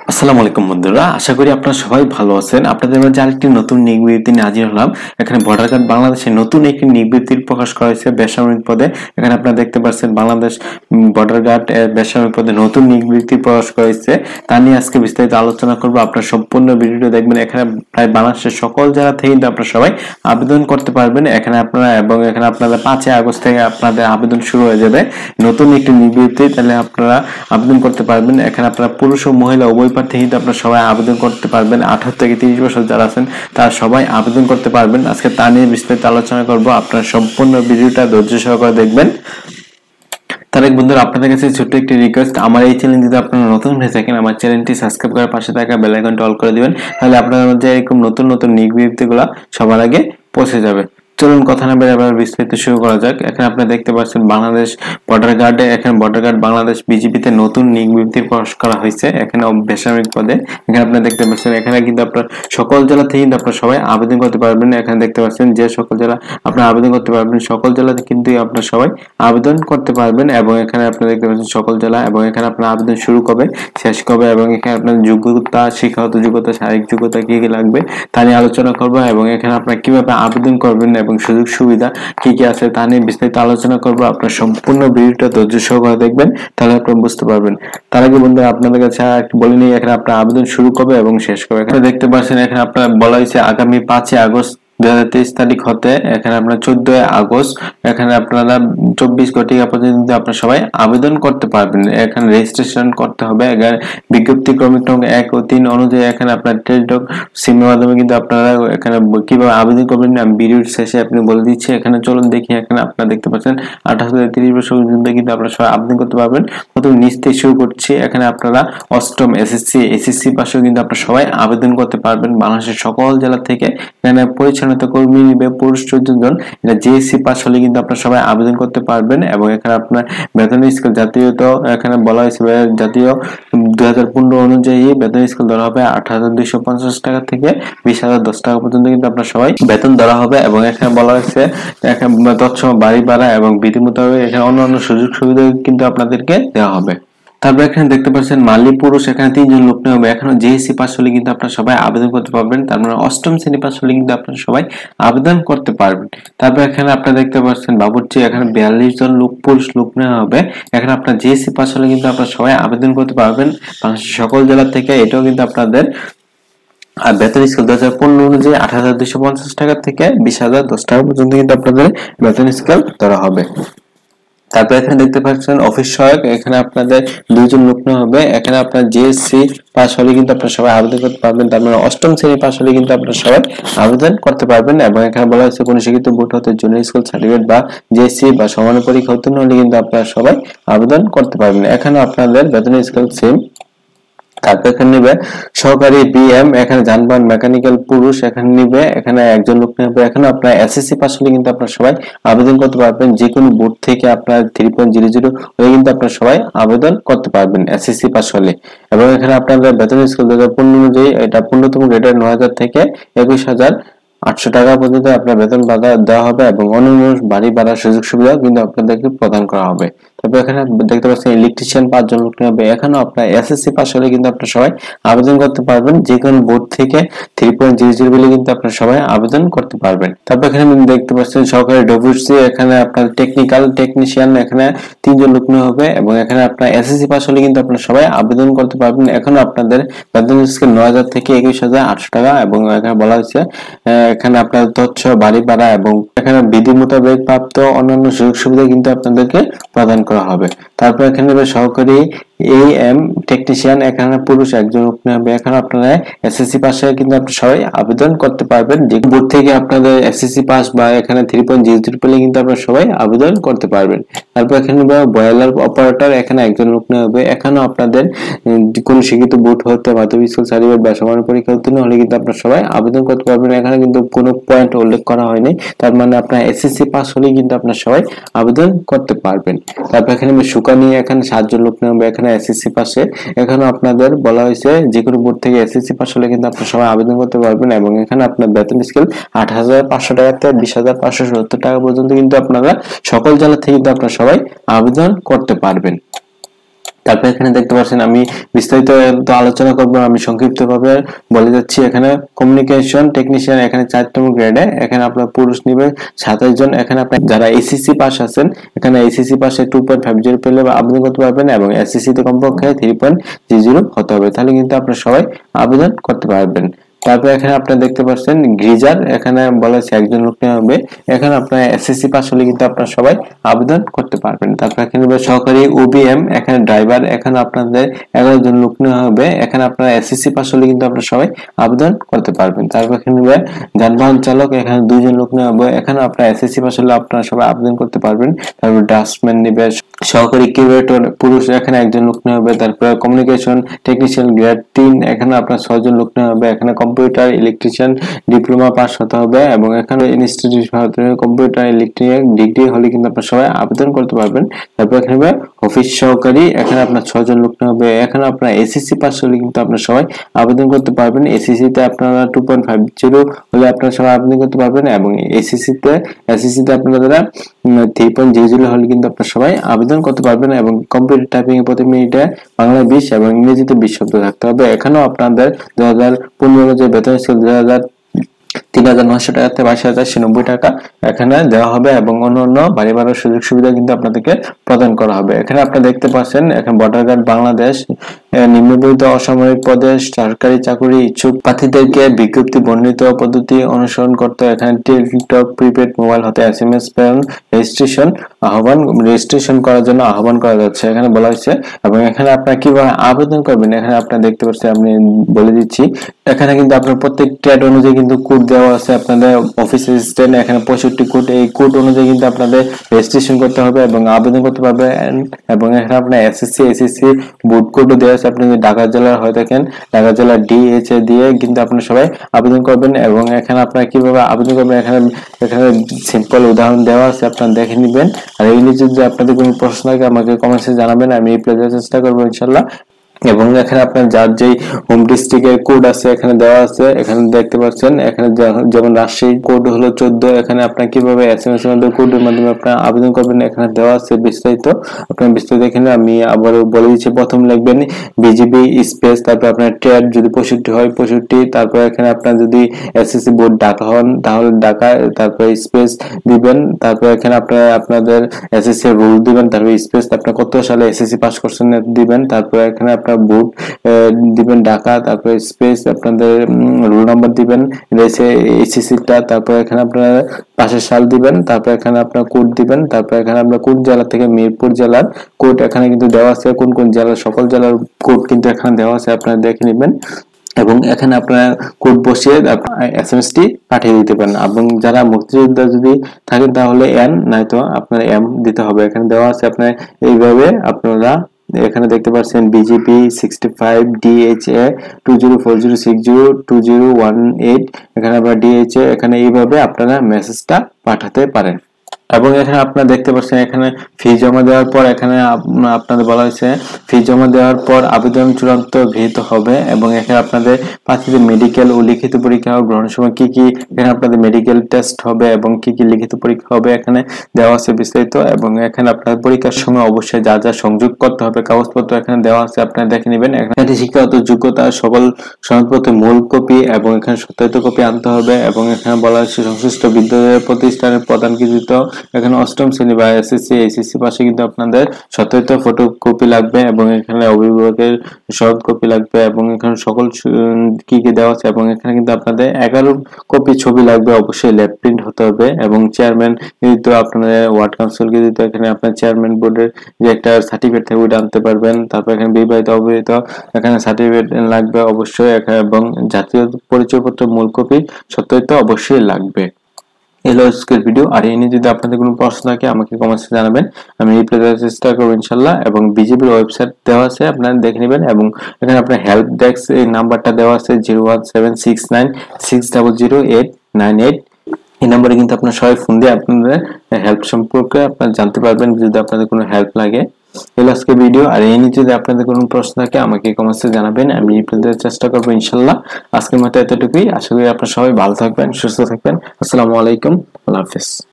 আসসালামু আলাইকুম বন্ধুরা, আশা করি আপনারা সবাই ভালো আছেন। আপনাদের মাঝে আরেকটি নতুন নিয়োগ বিজ্ঞপ্তি নিয়ে হাজির হলাম। এখানে বর্ডার গার্ড বাংলাদেশে নতুন একটি নিয়োগ বিজ্ঞপ্তি প্রকাশ করা হয়েছে বেসামরিক পদে। এখানে আপনারা দেখতে পাচ্ছেন বাংলাদেশ বর্ডার গার্ড বেসামরিক পদে নতুন নিয়োগ বিজ্ঞপ্তি প্রকাশ করা হয়েছে। তা নিয়ে আজকে বিস্তারিত আলোচনা করব। আপনারা সম্পূর্ণ ভিডিওটি দেখবেন। এখানে প্রায় বাংলাদেশের সকল জেলা থেকে কিন্তু আপনারা সবাই আবেদন করতে পারবেন। এখানে আপনারা 5 আগস্ট থেকে আপনাদের আবেদন শুরু হয়ে যাবে নতুন একটি নিয়োগ বিজ্ঞপ্তি। তাহলে আপনারা আবেদন করতে পারবেন। এখানে আপনারা পুরুষ ও মহিলা উভয় প্রার্থী কিন্তু আপনারা সবাই আবেদন করতে পারবেন। 18 থেকে 30 বছর যারা আছেন তারা সবাই আবেদন করতে পারবেন। আজকে তা নিয়ে বিস্তারিত আলোচনা করব। আপনারা সম্পূর্ণ ভিডিওটা ধৈর্য সহকারে দেখবেন। তার আগে বন্ধুরা, আপনাদের কাছে ছোট্ট একটি রিকোয়েস্ট, আমার এই চ্যানেল যদি আপনারা নতুন হয়ে থাকেন আমার চ্যানেলটি সাবস্ক্রাইব করে পাশে থাকা বেল আইকনটি অল করে দিবেন। তাহলে আপনাদের মধ্যে এরকম নতুন নতুন নিয়োগ বিজ্ঞপ্তিগুলো সবার আগে পৌঁছে যাবে। চলুন কথা না বেরিয়ে আবার বিস্তারিত শুরু করা যাক। এখানে আপনারা দেখতে পাচ্ছেন বাংলাদেশ বর্ডার গার্ডে, এখানে বর্ডার গার্ড বাংলাদেশ বিজিবিতে নতুন নিয়োগ বিজ্ঞপ্তি প্রকাশ করা হয়েছে। এখানে বেসামরিক পদে এখানে আপনারা দেখতে পাচ্ছেন, এখানে কিন্তু আপনারা সকল জেলা থেকে কিন্তু আপনারা সবাই আবেদন করতে পারবেন। এখানে দেখতে পাচ্ছেন যে সকল জেলা আপনারা আবেদন করতে পারবেন, সকল জেলাতে কিন্তু আপনারা সবাই আবেদন করতে পারবেন। এবং এখানে আপনারা দেখতে পাচ্ছেন সকল জেলা, এবং এখানে আপনার আবেদন শুরু কবে শেষ কবে, এবং এখানে আপনার যোগ্যতা, শিক্ষাগত যোগ্যতা, শারীরিক যোগ্যতা কি কি লাগবে তা নিয়ে আলোচনা করবো। এবং এখানে আপনারা কিভাবে আবেদন করবেন এবং সুযোগ সুবিধা কি কি আছে তা নিয়ে বিস্তারিত আলোচনা করবো। আপনার সম্পূর্ণ ভিডিওটা ধৈর্য সহকারে দেখবেন, তাহলে আপনারা বুঝতে পারবেন। তার আগে বন্ধুরা, আপনাদের কাছে একটু বলে নিই এখানে আপনার আবেদন শুরু কবে এবং শেষ কবে। এখানে দেখতে পাচ্ছেন এখানে আপনার বলা হয়েছে আগামী 5 আগস্ট 2023 তারিখ হতে এখানে আপনার 14 আগস্ট এখানে আপনারা 24 ঘটিকা পর্যন্ত আপনারা সবাই আবেদন করতে পারবেন। এখানে রেজিস্ট্রেশন করতে হবে। বিজ্ঞপ্তি ক্রমিক নং 1 ও 3 অনুযায়ী এখানে আপনার টেলিটক সিমের মাধ্যমে কিন্তু আপনারা এখানে কিভাবে আবেদন করবেন আমি ভিডিওর শেষে আপনি বলে দিচ্ছি। এখানে চলুন দেখি। এখানে আপনারা দেখতে পাচ্ছেন 18 থেকে 30 বছর পর্যন্ত কিন্তু আপনারা সবাই আবেদন করতে পারবেন। প্রথম নিচ থেকে শুরু করছি। এখানে আপনারা অষ্টম এসএসসি পাশেও কিন্তু আপনারা সবাই আবেদন করতে পারবেন। বাংলাদেশের সকল জেলা থেকে এখানে পরিচ্ছন্নতা কর্মী নিবে পুরুষ 14 জন। এটা জেএসসি পাস হলে কিন্তু আপনারা সবাই আবেদন করতে পারবেন। এবং এখানে আপনার বেতন স্কেল জাতীয়, তো এখানে বলা হয়েছে জাতীয় 2015 অনুযায়ী বেতন স্কেল ধরা হবে 8,250 টাকা থেকে 20,010 টাকা পর্যন্ত কিন্তু আপনার সবাই বেতন ধরা হবে। এবং এখানে বলা হয়েছে এখানে তৎসম বাড়ি ভাড়া এবং বিধি মোতাবেক এখানে অন্যান্য সুযোগ সুবিধা কিন্তু আপনাদেরকে দেওয়া হবে। তারপর এখানে দেখতে পাচ্ছেন মালি পুরুষ এখানে 3 জন লোক নেওয়া হবে। এখানে জেএসসি পাস হলে কিন্তু আপনারা সবাই আবেদন করতে পারবেন। তার মানে অষ্টম শ্রেণী পাস হলে কিন্তু আপনারা সবাই আবেদন করতে পারবেন। তারপর এখানে আপনারা দেখতে পাচ্ছেন বাবুর্চি, এখানে 42 জন লোক পুরুষ লোক নেওয়া হবে। এখানে আপনার জেএসসি পাস হলে কিন্তু আপনারা সবাই আবেদন করতে পারবেন বাংলাদেশের সকল জেলা থেকে। এটাও কিন্তু আপনাদের আর বেতন স্কেল 2015 অনুযায়ী 8,250 টাকা থেকে 20,010 টাকা পর্যন্ত কিন্তু আপনাদের বেতন স্কেল ধরা হবে। তারপর এখানে দেখতে পাচ্ছেন অফিস সহায়ক, এখানে আপনাদের 2 জন লোক নেওয়া হবে। এখানে আপনার জেএসসি পাস হলে কিন্তু আপনারা সবাই আবেদন করতে পারবেন। তার মানে অষ্টম শ্রেণী পাস হলে কিন্তু আপনারা সবাই আবেদন করতে পারবেন। এবং এখানে বলা হয়েছে কোন শিক্ষিত বোর্ড হতে জুনিয়র স্কুল সার্টিফিকেট বা জেএসসি বা সমান পরীক্ষা উত্তীর্ণ হলে কিন্তু আপনারা সবাই আবেদন করতে পারবেন। এখানে আপনাদের বেতন স্কেল সেম। তারপর এখানে নিবে সহকারী বিএম, এখানে যানবাহন মেকানিক্যাল পুরুষ এখানে নিবে, এখানে একজন লোক নেবে। এখানে আপনার এসএসসি পাস হলে কিন্তু আপনারা সবাই আবেদন করতে পারবেন। যে কোনো বোর্ড থেকে আপনার 3.00 হলে কিন্তু আপনারা সবাই আবেদন করতে পারবেন এসএসসি পাস হলে। এবং এখানে আপনাদের বেতন স্কেল 2015 অনুযায়ী এটা 15তম গ্রেডের 9,000 থেকে 21,800 টাকা পর্যন্ত আপনার বেতন ভাতা দেওয়া হবে। এবং অন্যান্য বাড়ি ভাড়ার সুযোগ সুবিধা কিন্তু আপনাদেরকে প্রদান করা হবে। তবে এখানে দেখতে পাচ্ছেন ইলেকট্রিশিয়ান 5 জন লোক নেবে। এখানেও আপনার এসএসসি পাস হলে কিন্তু আপনারা সবাই আবেদন করতে পারবেন। যে কোনো বোর্ড থেকে 3.00 বলে কিন্তু আপনারা সবাই আবেদন করতে পারবেন। তারপর এখানে দেখতে পাচ্ছেন সহকারী ডব্লিউসি, এখানে আপনার টেকনিক্যাল টেকনিশিয়ান এখানে 3 জন লোক নেওয়া হবে। এবং এখানে আপনার এসএসসি পাস হলে কিন্তু আপনারা সবাই আবেদন করতে পারবেন। এখন আপনাদের বেতন স্কেল 9,000 থেকে 21,800 টাকা। এবং এখানে বলা হয়েছে এখানে আপনার তথ্য বাড়ি ভাড়া এবং এখানে বিধি মোতাবেক প্রাপ্ত অন্যান্য সুযোগ সুবিধা কিন্তু আপনাদেরকে প্রদান করা হবে। তারপর এখানে সহকারী এএম টেকনিশিয়ান, এখানে পুরুষ একজন লোক নেওয়া হবে। এখানে আপনারা এসএসসি পাশে কিন্তু আপনারা সবাই আবেদন করতে পারবেন। যে বোর্ড থেকে আপনাদের এসএসসি পাস বা এখানে 3.00 পেলে কিন্তু আপনারা সবাই আবেদন করতে পারবেন। তারপর এখানে বয়লার অপারেটর, এখানে একজন লোক নেওয়া হবে। এখানেও আপনাদের কোন শিক্ষিত বোর্ড হতে মাধ্যমিক স্কুল সার্টিফিকেট বা সমান পরীক্ষা উত্তীর্ণ হলে কিন্তু আপনারা সবাই আবেদন করতে পারবেন। এখানে কিন্তু কোনো পয়েন্ট উল্লেখ করা হয়নি, তার মানে আপনার এসএসসি পাস হলে কিন্তু আপনারা সবাই আবেদন করতে পারবেন। তারপর এখানে সুকানি, এখানে 7 জন লোক নেওয়া হবে। এখানে এসএসসি পাশে এখানে আপনাদের বলা হয়েছে যে কোনো বোর্ড থেকে এসএসসি পাস হলে কিন্তু আপনারা সবাই আবেদন করতে পারবেন। এবং এখানে আপনার বেতন স্কেল 8,500 টাকা থেকে 20,570 টাকা পর্যন্ত কিন্তু আপনারা সকল জেলা থেকে কিন্তু আপনারা সবাই আবেদন করতে পারবেন। তারপর এখানে দেখতে পাচ্ছেন আমি বিস্তারিত তো আলোচনা করব, আমি সংক্ষিপ্তভাবে বলে যাচ্ছি। এখানে কমিউনিকেশন টেকনিশিয়ান এখানে 4তম গ্রেডে, এখানে আপনার পুরুষ নিবে 27 জন। এখানে আপনার যারা এসএসসি পাস আছেন, এখানে এসএসসি পাসে 2.50 পেলে আবেদন করতে পারবেন এবং এসএসসি তে কমপক্ষে 3.30 হতে হবে, তাহলে কিন্তু আপনারা সবাই আবেদন করতে পারবেন। তারপর এখানে আপনারা দেখতে পাচ্ছেন গ্রিজার, এখানে বলা হয়েছে 1 জন লোক নেওয়া হবে। এখানে আপনার এসএসসি পাস হলে কিন্তু আপনারা সবাই আবেদন করতে পারবেন। তারপর এখানে সহকারী ওবিএম, এখানে ড্রাইভার, এখানে আপনাদের 11 জন লোক নেওয়া হবে। এখানে আপনারা এসএসসি পাস হলে কিন্তু আপনারা সবাই আবেদন করতে পারবেন। তারপর এখানে যানবাহন চালক, এখানে 2 জন লোক নেওয়া হবে। এখানে আপনারা এসএসসি পাস হলে আপনারা সবাই আবেদন করতে পারবেন। তারপর ড্রাফটসম্যান নিবে, সহকারী কিউরেটর পুরুষ, এখানে 1 জন লোক নেওয়া হবে। তারপর কমিউনিকেশন টেকনিশিয়ান গ্রেড 3, এখানে আপনার 6 জন লোক নেওয়া হবে। এখানে কম্পিউটার ইলেকট্রিশিয়ান ডিপ্লোমা পাস হতে হবে এবং এখানে ইনস্টিটিউট কম্পিউটার ইলেকট্রিক ডিগ্রি হলে কিন্তু আপনারা সবাই আবেদন করতে পারবেন। তারপর এখানে অফিস সহকারী, এখানে আপনার 6 জন লোক নেওয়া হবে। এখানে আপনার এসএসসি পাস হলে কিন্তু আপনারা সবাই আবেদন করতে পারবেন। এসএসসি তে আপনারা 2.50 হলে আপনারা সবাই আবেদন করতে পারবেন এবং এসএসসি তে আপনারা 3.00 হলে কিন্তু আপনারা সবাই আবেদন করতে পারবেন। এবং কম্পিউটার টাইপিং এ প্রতি মিনিটে বাংলায় 20 এবং ইংরেজিতে 20 শব্দ থাকতে হবে। এখানেও আপনাদের 2015 যে বেতন স্কেল 3,900 টাকা থেকে 22,190 টাকা এখানে দেওয়া হবে এবং অন্যান্য বাড়ি ভাড়ার সুযোগ সুবিধা কিন্তু আপনাদেরকে প্রদান করা হবে। এখানে আপনারা দেখতে পাচ্ছেন এখানে বর্ডার গার্ড বাংলাদেশ নিম্নবর্ণিত অসামরিক পদে সরকারি চাকরি ইচ্ছুক প্রার্থীদেরকে বিজ্ঞপ্তি বর্ণিত পদ্ধতি অনুসরণ করতে এখানে টিকটক প্রিপেড মোবাইল হতে এসএমএস প্রেরণ রেজিস্ট্রেশন করার জন্য আহ্বান করা যাচ্ছে এখানে বলা হয়েছে। এবং এখানে আপনারা কিভাবে আবেদন করবেন এখানে আপনারা দেখতে পাচ্ছেন, আমি বলে দিচ্ছি। এখানে কিন্তু আপনার প্রত্যেক ট্রেড অনুযায়ী কিন্তু কোড দেওয়া আছে। আপনাদের অফিস অ্যাসিস্ট্যান্ট এখানে 65 কোড, এই কোড অনুযায়ী কিন্তু আপনাদের রেজিস্ট্রেশন করতে হবে এবং আবেদন করতে পারবেন। এবং এখানে আপনার এসএসসি বুট কোডও দেওয়া আছে। আপনি যদি ঢাকা জেলার হয়ে থাকেন, ঢাকা জেলার ডিএইচএ দিয়ে কিন্তু আপনারা সবাই আবেদন করবেন। এবং এখানে আপনারা কিভাবে আবেদন করবেন এখানে সিম্পল উদাহরণ দেওয়া আছে, আপনারা দেখে নেবেন। আর এই নিয়ে যদি আপনাদের কোনো প্রশ্ন থাকে আমাকে কমেন্টসে জানাবেন, আমি রিপ্লাই দেওয়ার চেষ্টা করবো ইনশাল্লাহ। এবং এখানে আপনার যার যেই হোম ডিস্ট্রিক্টের কোড আছে এখানে দেওয়া আছে, এখানে দেখতে পাচ্ছেন। এখানে যেমন রাজশাহী কোড হলো 14, এখানে আপনার কিভাবে এসএমএস এর মাধ্যমে কোডের মাধ্যমে আপনারা আবেদন করবেন এখানে দেওয়া আছে বিস্তারিত। আপনারা বিস্তারিত এখানে আমি আবারও বলে দিচ্ছি। প্রথম লিখবেন বিজিবি স্পেস, তারপর আপনার ট্রেড যদি 65 হয় 65, তারপর এখানে আপনার যদি এসএসসি বোর্ড ঢাকা হন তাহলে ঢাকা, তারপর স্পেস দিবেন। তারপর এখানে আপনারা আপনাদের এসএসসি রুল দিবেন, তারপর স্পেস আপনারা কত সালে এসএসসি পাস করছেন দিবেন। তারপর এখানে আপনার বুট দিবেন ঢাকা, তারপর স্পেস আপনাদের রোল নাম্বার দিবেন এসএসসিটা, তারপর এখানে আপনারা পাশের সাল দিবেন। তারপর এখানে আপনার কোড দিবেন। তারপর এখানে আমরা কোন জেলা থেকে, মিরপুর জেলার কোড এখানে কিন্তু দেওয়া আছে। কোন কোন জেলার, সকল জেলার কোড কিন্তু এখানে দেওয়া আছে, আপনারা দেখে নেবেন। এবং এখানে আপনারা কোড বসিয়ে এসএমএসটি পাঠিয়ে দিতে পারেন। এবং যারা মুক্তিযোদ্ধা যদি থাকেন তাহলে এন, নয়তো আপনার এম দিতে হবে, এখানে দেওয়া আছে। আপনার এইভাবে আপনারা এখানে দেখতে পাচ্ছেন বিজিপি 65 ডিএইচএ 2040602018, এখানে আবার ডিএইচএ, এখানে এইভাবে আপনারা মেসেজটা পাঠাতে পারেন। এবং এখানে আপনারা দেখতে পাচ্ছেন এখানে ফি জমা দেওয়ার পর এখানে আপনাদের বলা হয়েছে ফি জমা দেওয়ার পর আবেদন চূড়ান্ত গৃহীত হবে। এবং এখানে আপনাদের প্রার্থীদের মেডিকেল ও লিখিত পরীক্ষা ও গ্রহণের সময় কি কি, এখানে আপনাদের মেডিকেল টেস্ট হবে এবং কি কি লিখিত পরীক্ষা হবে এখানে দেওয়া আছে বিস্তারিত। এবং এখানে আপনাদের পরীক্ষার সময় অবশ্যই যা যা সংযোগ করতে হবে কাগজপত্র এখানে দেওয়া আছে, আপনারা দেখে নেবেন। এখানে শিক্ষাগত যোগ্যতা, সকল সনদপত্রের মূল কপি এবং এখানে সত্যায়িত কপি আনতে হবে। এবং এখানে বলা হচ্ছে সংশ্লিষ্ট বিদ্যালয় প্রতিষ্ঠানের প্রদানকৃত এখানে 8ম শ্রেণী বা এসএসসি এইচএসসি পাশে কিন্তু আপনাদের সত্যায়িত ফটোকপি লাগবে এবং এখানে অভিভাবকের সনদ কপি লাগবে। এবং এখানে সকল কি কি দেওয়া আছে। এবং এখানে কিন্তু আপনাদের 11 কপি ছবি লাগবে, অবশ্যই ল্যাব প্রিন্ট হতে হবে। এবং চেয়ারম্যান কিন্তু আপনাদের ওয়ার্ড কাউন্সিলকে দিতে এখানে আপনার চেয়ারম্যান বোর্ডের যে একটা সার্টিফিকেট থাকে ওইটা আনতে পারবেন। তারপর এখানে বিবাহিত অবিবাহিত এখানে সার্টিফিকেট লাগবে অবশ্যই, এবং জাতীয় পরিচয়পত্র মূল কপি সত্যায়িত অবশ্যই লাগবে। এলো আজকের ভিডিও। আর এই নিয়ে যদি আপনাদের কোনো প্রশ্ন থাকে আমাকে কমেন্টসে জানাবেন, আমি রিপ্লাই দেওয়ার চেষ্টা করবো ইনশাল্লাহ। এবং বিজেপির ওয়েবসাইট দেওয়া আছে, আপনারা দেখে নেবেন। এবং এখানে আপনার হেল্প ডেস্ক এই নাম্বারটা দেওয়া আছে 01769600898, এই নাম্বারে কিন্তু আপনার সবাই ফোন দিয়ে আপনাদের হেল্প সম্পর্কে আপনারা জানতে পারবেন যদি আপনাদের কোনো হেল্প লাগে। এলো আজকে ভিডিও। আর এই নিয়ে যদি আপনাদের কোনো প্রশ্ন থাকে আমাকে কমেন্টসে জানাবেন, আমি রিপ্লাই দেওয়ার চেষ্টা করবো ইনশাল্লাহ। আজকের মতো এতটুকুই। আশা করি আপনারা সবাই ভালো থাকবেন, সুস্থ থাকবেন। আসসালামু আলাইকুম, আল্লাহ হাফেজ।